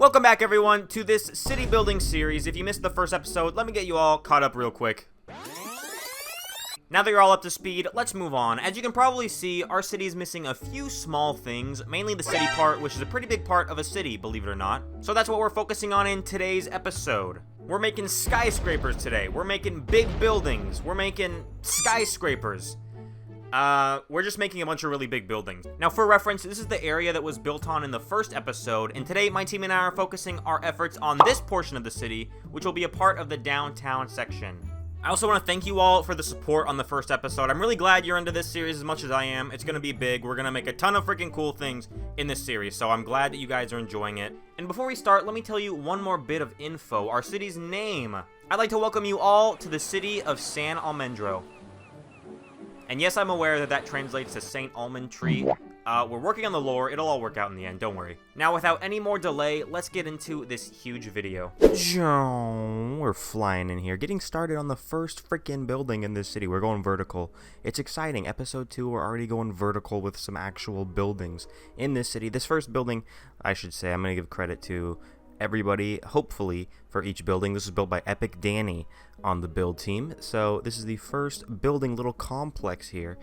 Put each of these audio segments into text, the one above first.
Welcome back, everyone, to this city building series. If you missed the first episode, let me get you all caught up real quick. Now that you're all up to speed, let's move on. As you can probably see, our city is missing a few small things, mainly the city part, which is a pretty big part of a city, believe it or not. So that's what we're focusing on in today's episode. We're making skyscrapers today. We're making big buildings. We're making skyscrapers. We're just making a bunch of really big buildings. Now, for reference, this is the area that was built on in the first episode, and today my team and I are focusing our efforts on this portion of the city, which will be a part of the downtown section. I also want to thank you all for the support on the first episode. I'm really glad you're into this series as much as I am. It's going to be big. We're going to make a ton of freaking cool things in this series, so I'm glad that you guys are enjoying it. And before we start, let me tell you one more bit of info. Our city's name. I'd like to welcome you all to the city of San Almendro. And yes, I'm aware that translates to Saint Almond Tree. We're working on the lore. It'll all work out in the end, don't worry. Now, without any more delay, let's get into this huge video. We're flying in here, getting started on the first freaking building in this city. We're going vertical. It's exciting. Episode 2, we're already going vertical with some actual buildings in this city. This first building, I should say, I'm going to give credit to everybody, hopefully, for each building. This is built by EpDan on the build team. So this is the first building little complex here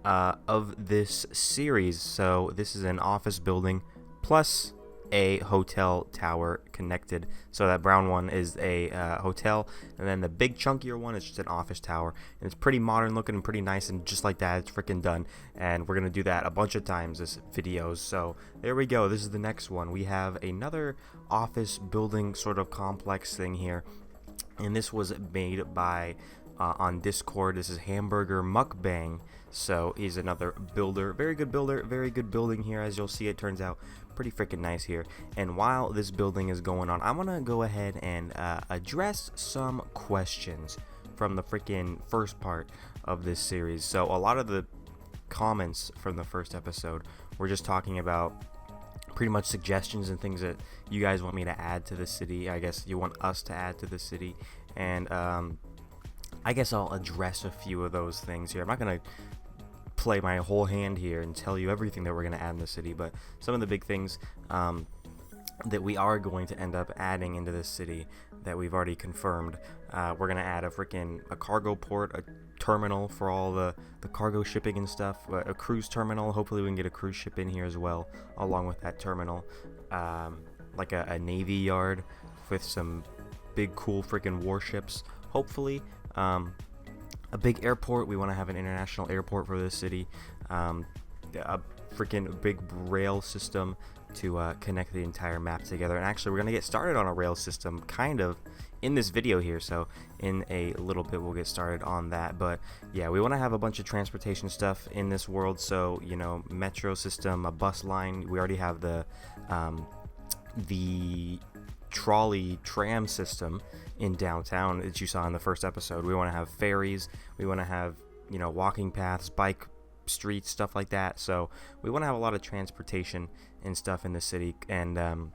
of this series. So this is an office building plus a hotel tower connected. So that brown one is a hotel, and then the big chunkier one is just an office tower. And it's pretty modern looking and pretty nice, and just like that, it's freaking done. And we're gonna do that a bunch of times this videos. So there we go. This is the next one. We have another office building sort of complex thing here, and this was made by on Discord. This is Hamburger Mukbang. So he's another builder, very good building here. As you'll see, it turns out pretty freaking nice here. And while this building is going on, I'm gonna go ahead and address some questions from the freaking first part of this series. So a lot of the comments from the first episode were just talking about pretty much suggestions and things that you guys want me to add to the city. I guess you want us to add to the city, and I guess I'll address a few of those things here. I'm not gonna play my whole hand here and tell you everything that we're going to add in the city, but some of the big things that we are going to end up adding into this city that we've already confirmed. We're going to add a cargo port, a terminal for all the cargo shipping and stuff, a cruise terminal. Hopefully we can get a cruise ship in here as well along with that terminal, like a navy yard with some big cool freaking warships, hopefully. A big airport. We want to have an international airport for this city. A freaking big rail system to connect the entire map together. And actually, we're going to get started on a rail system kind of in this video here. So in a little bit, we'll get started on that. But yeah, we want to have a bunch of transportation stuff in this world. So, you know, metro system, a bus line. We already have the trolley tram system in downtown that you saw in the first episode. We want to have ferries. We want to have, you know, walking paths, bike streets, stuff like that. So we want to have a lot of transportation and stuff in the city, and a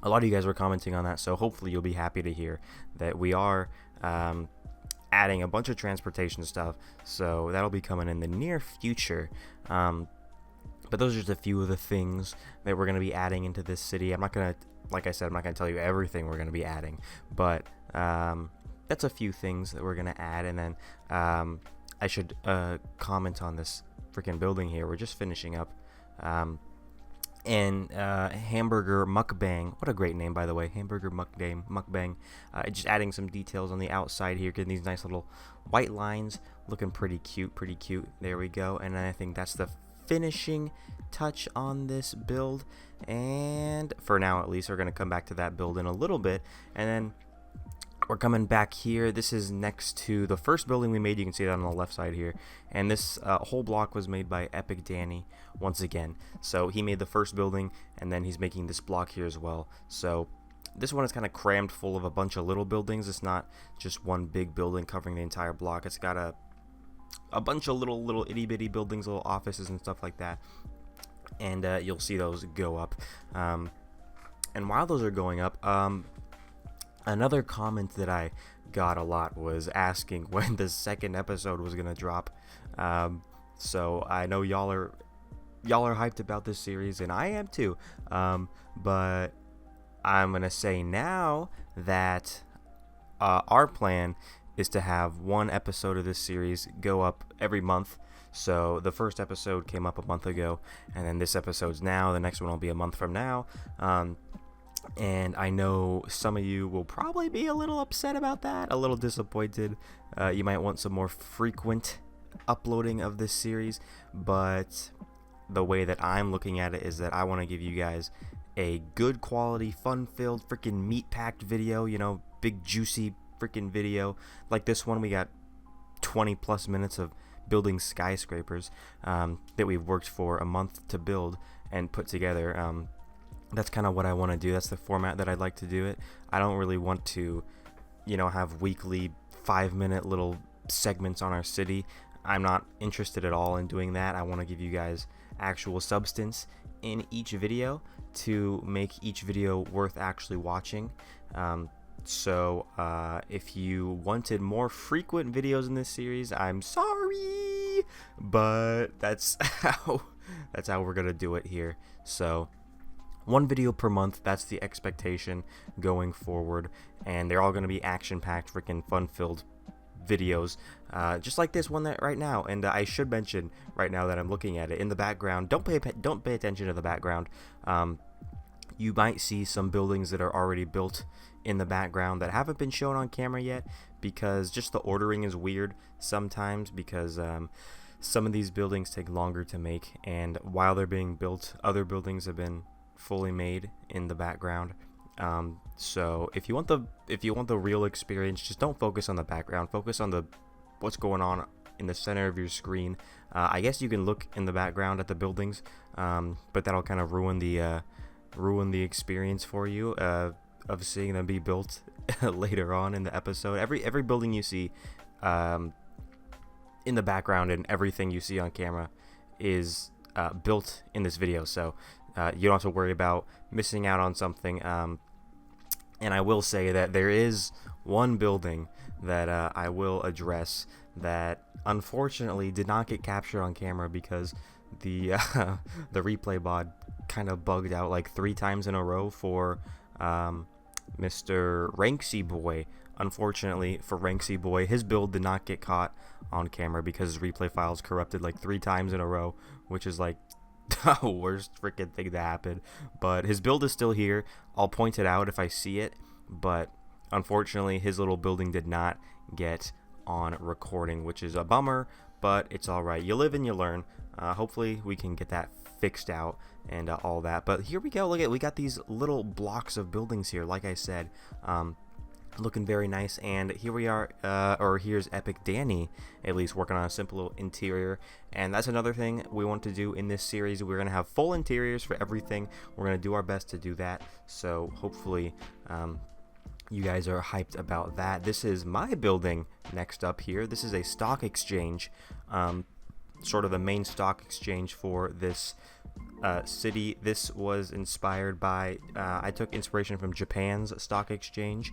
lot of you guys were commenting on that, so hopefully you'll be happy to hear that we are adding a bunch of transportation stuff. So that'll be coming in the near future. But those are just a few of the things that we're going to be adding into this city. I'm not going to, like I said, I'm not going to tell you everything we're going to be adding, but that's a few things that we're going to add. And then I should comment on this freaking building here. We're just finishing up. And Hamburger Mukbang, what a great name, by the way, Hamburger Mukbang. Just adding some details on the outside here, getting these nice little white lines, looking pretty cute. There we go. And I think that's the finishing touch on this build, and for now at least, we're going to come back to that build in a little bit, and then we're coming back here. This is next to the first building we made. You can see that on the left side here, and this whole block was made by EpDan once again. So he made the first building, and then he's making this block here as well. So this one is kind of crammed full of a bunch of little buildings. It's not just one big building covering the entire block. It's got a bunch of little itty bitty buildings, little offices and stuff like that, and you'll see those go up. And while those are going up, another comment that I got a lot was asking when the second episode was gonna drop. So I know y'all are hyped about this series, and I am too. But I'm going to say now that our plan is to have one episode of this series go up every month. So the first episode came up a month ago, and then this episode's now. The next one will be a month from now. And I know some of you will probably be a little upset about that, a little disappointed. You might want some more frequent uploading of this series, but the way that I'm looking at it is that I want to give you guys a good quality, fun-filled, freaking meat-packed video, you know, big, juicy freaking video. Like this one, we got 20 plus minutes of building skyscrapers that we've worked for a month to build and put together. That's kind of what I want to do. That's the format that I'd like to do it. I don't really want to, you know, have weekly 5-minute little segments on our city. I'm not interested at all in doing that. I want to give you guys actual substance in each video to make each video worth actually watching. So if you wanted more frequent videos in this series, I'm sorry, but that's how we're gonna do it here. So one video per month, that's the expectation going forward, and they're all gonna be action-packed, freaking fun-filled videos, just like this one that right now. And I should mention right now that I'm looking at it in the background. Don't pay attention to the background. You might see some buildings that are already built in the background that haven't been shown on camera yet, because just the ordering is weird sometimes, because some of these buildings take longer to make, and while they're being built, other buildings have been fully made in the background. So if you want the real experience, just don't focus on the background. Focus on what's going on in the center of your screen. I guess you can look in the background at the buildings, but that'll kind of ruin the experience for you of seeing them be built later on in the episode. Every building you see in the background and everything you see on camera is built in this video, so you don't have to worry about missing out on something. And I will say that there is one building that I will address that unfortunately did not get captured on camera because the replay bod kind of bugged out like 3 times in a row for Mr. Ranksy Boy. Unfortunately for Ranksy Boy, his build did not get caught on camera because his replay files corrupted like 3 times in a row, which is like the worst freaking thing to happen. But his build is still here. I'll point it out if I see it, but unfortunately his little building did not get on recording, which is a bummer, but it's alright. You live and you learn. Hopefully we can get that fixed out and all that. But here we go. Look at, we got these little blocks of buildings here, like I said, looking very nice. And here we are, or here's Epic Danny at least working on a simple little interior. And that's another thing we want to do in this series. We're going to have full interiors for everything. We're going to do our best to do that, so hopefully you guys are hyped about that. This is my building next up here. This is a stock exchange, sort of the main stock exchange for this city. This was inspired by, I took inspiration from Japan's stock exchange.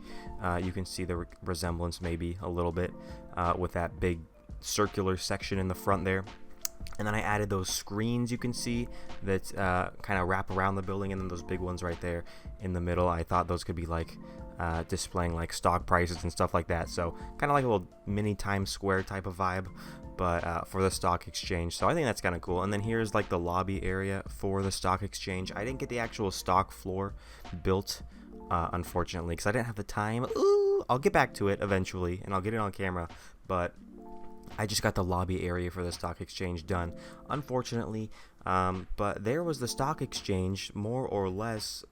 You can see the resemblance maybe a little bit with that big circular section in the front there. And then I added those screens you can see that kind of wrap around the building, and then those big ones right there in the middle. I thought those could be like displaying like stock prices and stuff like that. So kind of like a little mini Times Square type of vibe, but for the stock exchange. So I think that's kind of cool. And then here's like the lobby area for the stock exchange. I didn't get the actual stock floor built, unfortunately, because I didn't have the time. Ooh, I'll get back to it eventually, and I'll get it on camera, but I just got the lobby area for the stock exchange done, unfortunately. But there was the stock exchange, more or less,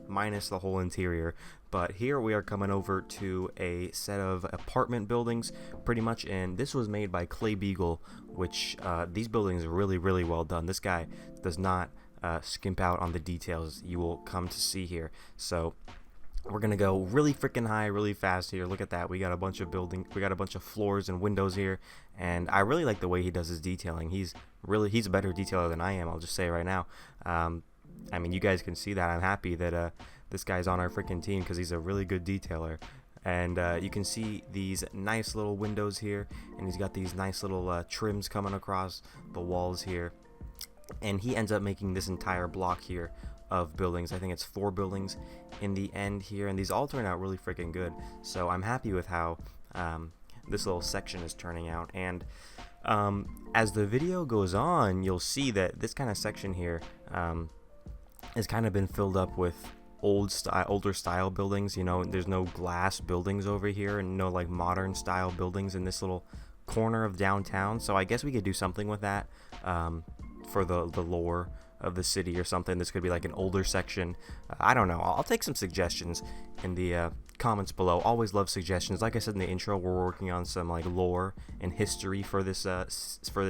minus the whole interior. But here we are coming over to a set of apartment buildings, pretty much, and this was made by ClayBiegel, which these buildings are really, really well done. This guy does not skimp out on the details you will come to see here. So we're gonna go really freaking high, really fast here. Look at that. We got a bunch of floors and windows here, and I really like the way he does his detailing. He's a better detailer than I am, I'll just say right now. I mean, you guys can see that. I'm happy that this guy's on our freaking team because he's a really good detailer. And you can see these nice little windows here, and he's got these nice little trims coming across the walls here. And he ends up making this entire block here of buildings. I think it's 4 buildings in the end here, and these all turn out really freaking good. So I'm happy with how this little section is turning out. And as the video goes on, you'll see that this kind of section here has kind of been filled up with older style buildings. You know, there's no glass buildings over here and no like modern style buildings in this little corner of downtown. So I guess we could do something with that for the lore of the city or something. This could be like an older section. I don't know. I'll take some suggestions in the comments below. Always love suggestions. Like I said in the intro, we're working on some like lore and history for this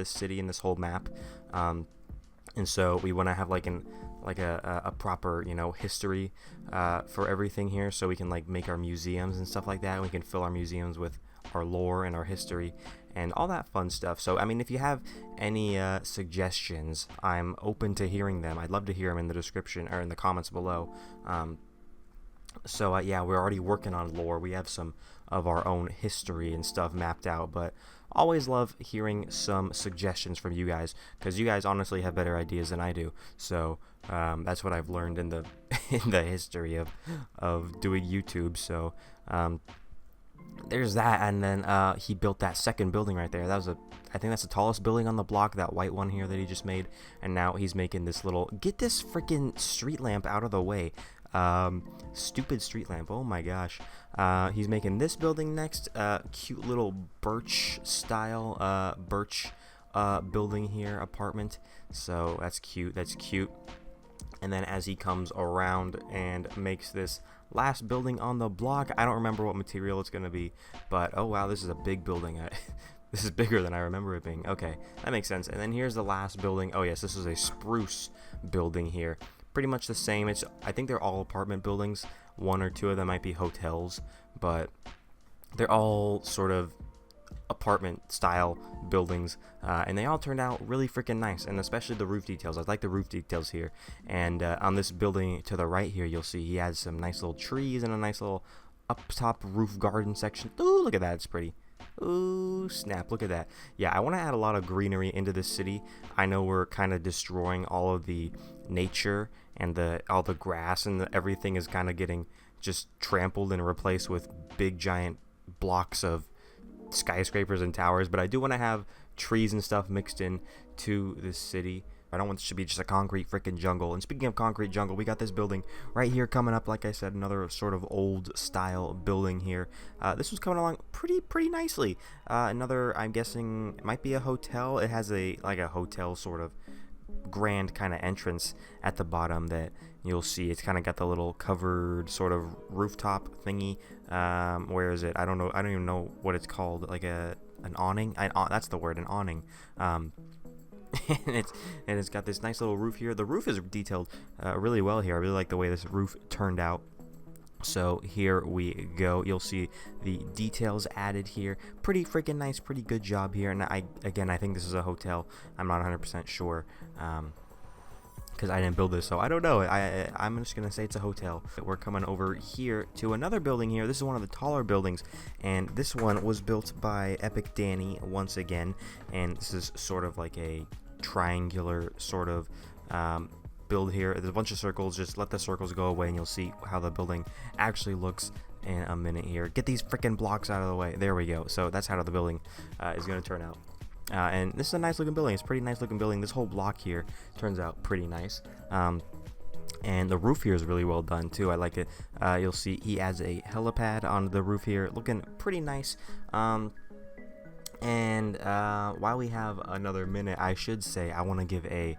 city and this whole map. And so we want to have like a proper, you know, history for everything here, so we can like make our museums and stuff like that. And we can fill our museums with our lore and our history and all that fun stuff. So I mean, if you have any suggestions, I'm open to hearing them. I'd love to hear them in the description or in the comments below. So yeah, we're already working on lore. We have some of our own history and stuff mapped out, but always love hearing some suggestions from you guys, because you guys honestly have better ideas than I do. So that's what I've learned in the history of doing YouTube. So there's that. And then he built that second building right there. That was I think that's the tallest building on the block, that white one here that he just made. And now he's making this little, get this freaking street lamp out of the way. Stupid street lamp. Oh my gosh. He's making this building next. Cute little birch style building here, apartment. So that's cute. And then as he comes around and makes this last building on the block, I don't remember what material it's gonna be, but oh wow, this is a big building. This is bigger than I remember it being. Okay, that makes sense. And then here's the last building. Oh yes, this is a spruce building here. Pretty much the same. I think they're all apartment buildings. 1 or 2 of them might be hotels, but they're all sort of apartment style buildings, and they all turned out really freaking nice, and especially the roof details. I like the roof details here. And on this building to the right here, you'll see he has some nice little trees and a nice little up top roof garden section. Ooh, look at that. It's pretty. Ooh, snap, look at that. Yeah, I want to add a lot of greenery into this city. I know we're kind of destroying all of the nature, and all the grass and everything is kind of getting just trampled and replaced with big giant blocks of skyscrapers and towers. But I do want to have trees and stuff mixed in to this city. I don't want this to be just a concrete freaking jungle. And speaking of concrete jungle, we got this building right here coming up. Like I said, another sort of old style building here. This was coming along pretty nicely. Another, I'm guessing, might be a hotel. It has like a hotel sort of grand kind of entrance at the bottom that you'll see. It's kind of got the little covered sort of rooftop thingy. Where is it? I don't know. I don't even know what it's called. Like an awning. That's the word, an awning. And it's got this nice little roof here. The roof is detailed really well here. I really like the way this roof turned out. So here we go. You'll see the details added here. Pretty freaking nice. Pretty good job here. And I think this is a hotel. I'm not 100% sure because I didn't build this, so I don't know. I'm just gonna say it's a hotel. We're coming over here to another building here. This is one of the taller buildings, and this one was built by EpDan once again. And this is sort of like a triangular sort of build here. There's a bunch of circles. Just let the circles go away and you'll see how the building actually looks in a minute here. Get these freaking blocks out of the way. There we go. So that's how the building is going to turn out. And this is a nice looking building. It's a pretty nice looking building. This whole block here turns out pretty nice. And the roof here is really well done too. I like it. You'll see he adds a helipad on the roof here, looking pretty nice. And while we have another minute, I should say I want to give a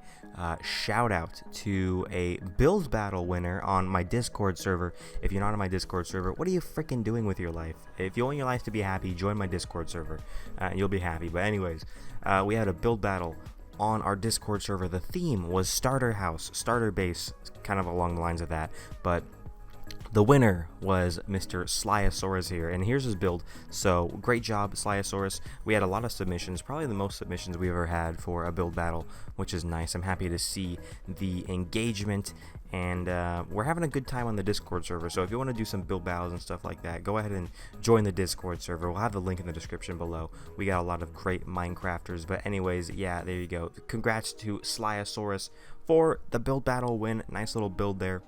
shout out to a build battle winner on my Discord server. If you're not on my Discord server, what are you freaking doing with your life? If you want your life to be happy, join my Discord server and you'll be happy. But anyways, we had a build battle on our Discord server. The theme was starter house, starter base, kind of along the lines of that. But the winner was Mr. Slyosaurus here, and here's his build. So great job, Slyosaurus. We had a lot of submissions, probably the most submissions we've ever had for a build battle, which is nice. I'm happy to see the engagement and we're having a good time on the Discord server. So if you want to do some build battles and stuff like that, go ahead and join the Discord server. We'll have the link in the description below. We got a lot of great Minecrafters. But anyways, yeah, there you go. Congrats to Slyosaurus for the build battle win. Nice little build there.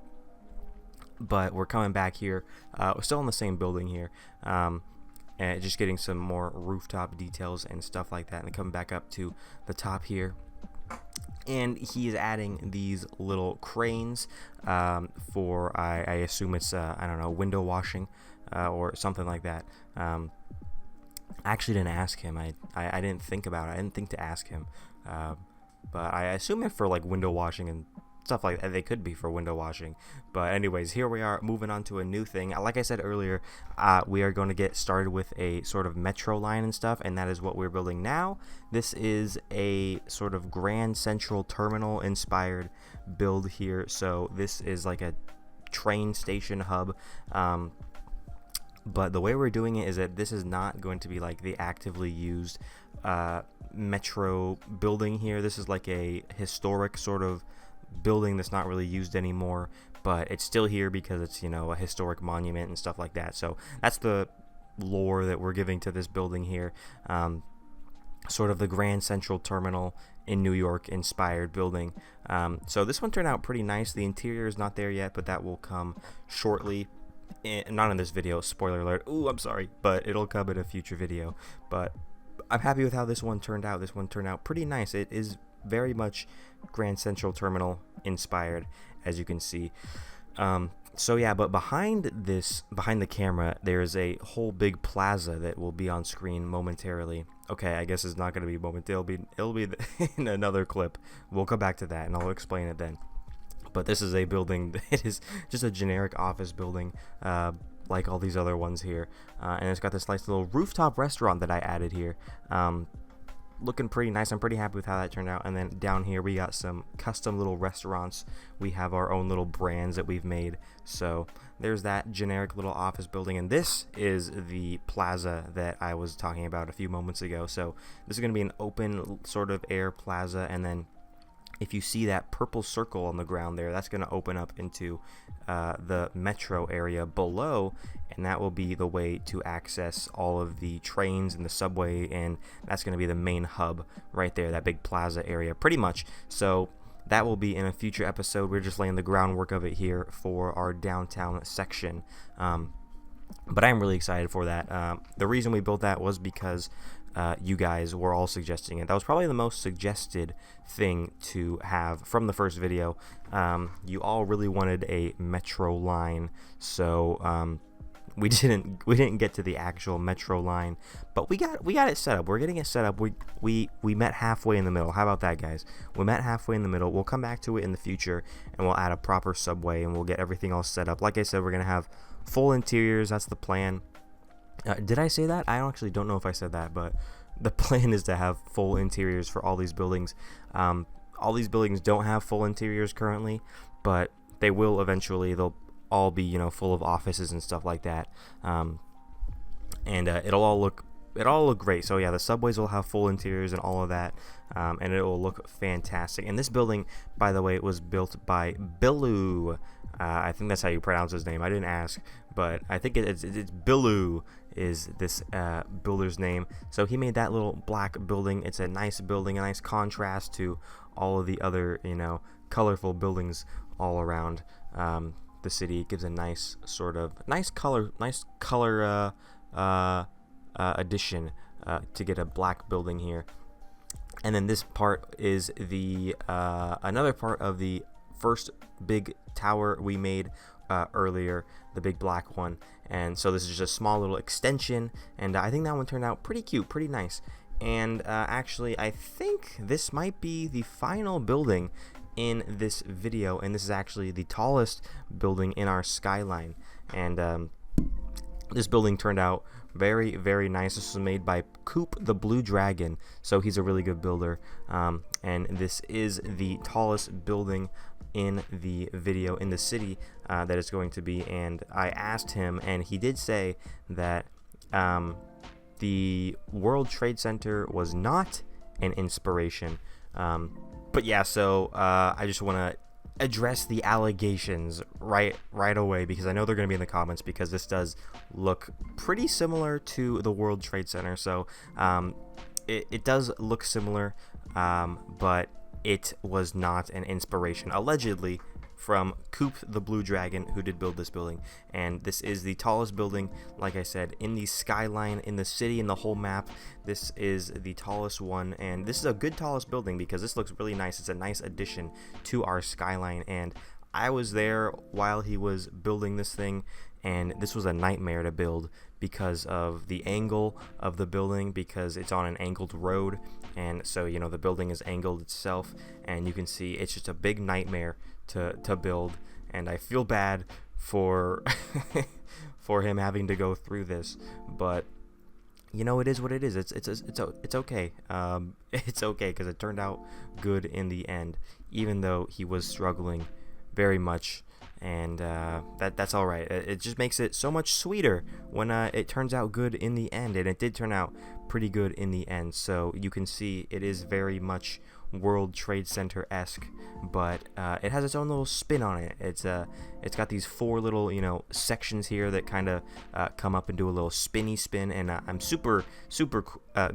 But we're coming back here. We're still in the same building here. And just getting some more rooftop details and stuff like that. And coming back up to the top here. And he is adding these little cranes for, I assume it's, I don't know, window washing or something like that. I actually didn't ask him. I didn't think about it. I didn't think to ask him. But I assume it for like window washing and stuff like that. They could be for window washing. But anyways, here we are moving on to a new thing. Like I said earlier, we are going to get started with a sort of metro line and stuff, and that is what we're building now. This is a sort of Grand Central Terminal inspired build here. So this is like a train station hub. But the way we're doing it is that this is not going to be like the actively used metro building here. This is like a historic sort of building that's not really used anymore, but it's still here because it's, you know, a historic monument and stuff like that. So that's the lore that we're giving to this building here. Sort of the Grand Central Terminal in New York inspired building. So this one turned out pretty nice. The interior is not there yet, but that will come shortly. Not in this video, spoiler alert. Ooh, I'm sorry, but it'll come in a future video. But I'm happy with how this one turned out. This one turned out pretty nice. It is very much Grand Central Terminal inspired, as you can see. So yeah, but behind the camera, there's a whole big plaza that will be on screen momentarily. Okay, I guess it's not going to be momentarily. It'll be in another clip. We'll come back to that, and I'll explain it then. But this is a building. It is just a generic office building, like all these other ones here, and it's got this nice little rooftop restaurant that I added here. Looking pretty nice. I'm pretty happy with how that turned out. And then down here we got some custom little restaurants. We have our own little brands that we've made. So there's that generic little office building, and this is the plaza that I was talking about a few moments ago. So this is going to be an open sort of air plaza, and then if you see that purple circle on the ground there, that's going to open up into the metro area below, and that will be the way to access all of the trains and the subway, and that's going to be the main hub right there, that big plaza area pretty much. So that will be in a future episode. We're just laying the groundwork of it here for our downtown section. But I'm really excited for that. The reason we built that was because you guys were all suggesting it. That was probably the most suggested thing to have from the first video. You all really wanted a metro line, so we didn't get to the actual metro line, but we got it set up. We're getting it set up. We met halfway in the middle. How about that, guys? We met halfway in the middle. We'll come back to it in the future, and we'll add a proper subway, and we'll get everything all set up. Like I said, we're gonna have full interiors. That's the plan. Did I say that? I actually don't know if I said that, but the plan is to have full interiors for all these buildings. All these buildings don't have full interiors currently, but they will eventually. They'll all be, you know, full of offices and stuff like that. And it'll all look great. So yeah, the subways will have full interiors and all of that, and it will look fantastic. And this building, by the way, it was built by Billu. I think that's how you pronounce his name. I didn't ask, but I think it's Billu is this builder's name. So he made that little black building. It's a nice building, a nice contrast to all of the other, you know, colorful buildings all around the city. It gives a nice sort of nice color addition to get a black building here. And then this part is the another part of the first big tower we made earlier, the big black one. And so this is just a small little extension, and I think that one turned out pretty cute, pretty nice. And actually, I think this might be the final building in this video, and this is actually the tallest building in our skyline. And this building turned out very, very nice. This was made by coopthebluedragon, so he's a really good builder. And this is the tallest building in the video in the city that it's going to be. And I asked him, and he did say that the World Trade Center was not an inspiration. But yeah, so I just want to address the allegations right away, because I know they're going to be in the comments, because this does look pretty similar to the World Trade Center. So it does look similar, but it was not an inspiration, allegedly, from coopthebluedragon, who did build this building. And this is the tallest building, like I said, in the skyline, in the city, in the whole map. This is the tallest one, and this is a good tallest building because this looks really nice. It's a nice addition to our skyline, and I was there while he was building this thing, and this was a nightmare to build because of the angle of the building, because it's on an angled road, and so, you know, the building is angled itself, and you can see it's just a big nightmare to build. And I feel bad for for him having to go through this, but you know, it is what it is. It's okay. It's okay, because it turned out good in the end, even though he was struggling very much. And that's all right. It just makes it so much sweeter when it turns out good in the end, and it did turn out pretty good in the end. So you can see it is very much World Trade Center-esque, but it has its own little spin on it. It's got these 4 little, you know, sections here that kind of come up and do a little spinny spin, and I'm super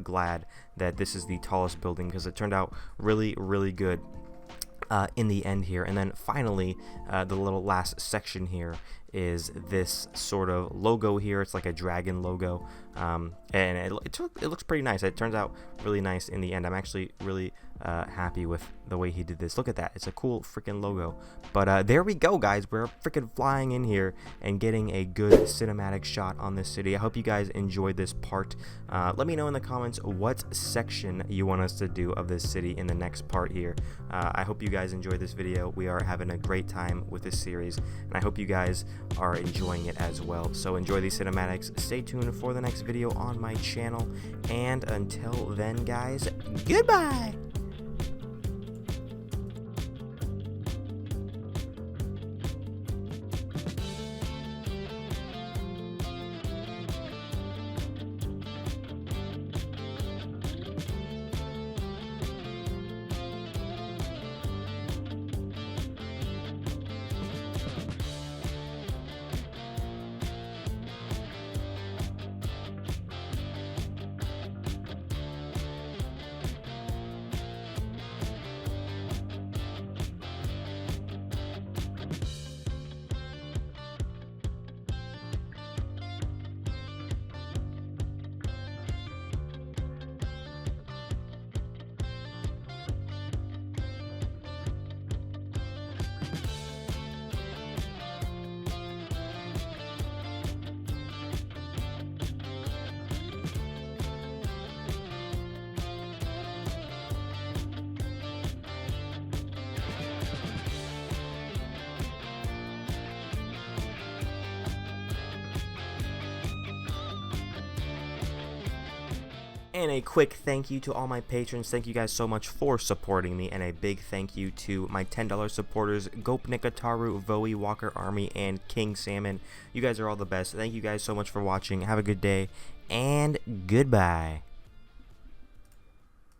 glad that this is the tallest building, because it turned out really good in the end here. And then finally, the little last section here is this sort of logo here. It's like a dragon logo, and it looks pretty nice. It turns out really nice in the end. I'm actually really happy with the way he did this. Look at that. It's a cool freaking logo. But there we go, guys. We're freaking flying in here and getting a good cinematic shot on this city. I hope you guys enjoyed this part. Let me know in the comments what section you want us to do of this city in the next part here. I hope you guys enjoyed this video. We are having a great time with this series, and I hope you guys are enjoying it as well. So enjoy these cinematics. Stay tuned for the next video on my channel, and until then, guys, goodbye. And a quick thank you to all my patrons. Thank you guys so much for supporting me. And a big thank you to my $10 supporters, Gopnikataru, Voe, Walker Army, and King Salmon. You guys are all the best. Thank you guys so much for watching. Have a good day, and goodbye.